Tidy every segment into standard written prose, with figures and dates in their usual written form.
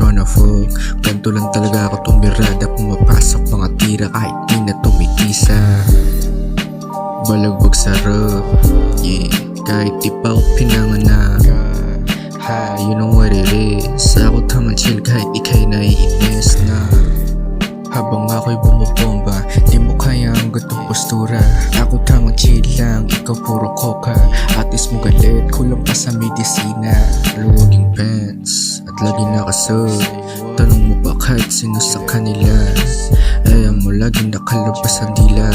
tryna fuck. Ganto lang talaga ako tumirada, pumapasok mga tira kahit di na tumitisa. Balagbag sarap, yeah, kahit di pa ako pinanganak. Ha, you know what it is. Ako tamang chill kahit ikay naiinis na. Habang ako'y bumubomba, di mo kaya ang gatong postura. Ako tamang chill lang, ikaw puro coca. Atis mo galit, kulang pa sa medisina. Luwaging pants, at lagi nakasod. Tanong mo ba kahit sino sa kanila? Ayaw mo laging nakalabas ang dila.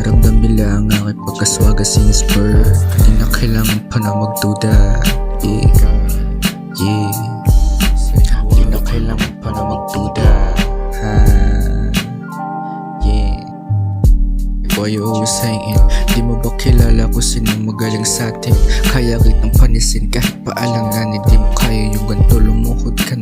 Ramdam nila ang aking pagkaswaga since birth. Di na kailangan pa na magduda, yeah. Yeah, di na kailangan pa na magduda, ha. Yeah, boy, you always saying, di mo ba kilala kung sinong magaling sa atin? Kaya kitang panisin kahit paalanganin. Di mo kaya yung ganito, lumuhod ka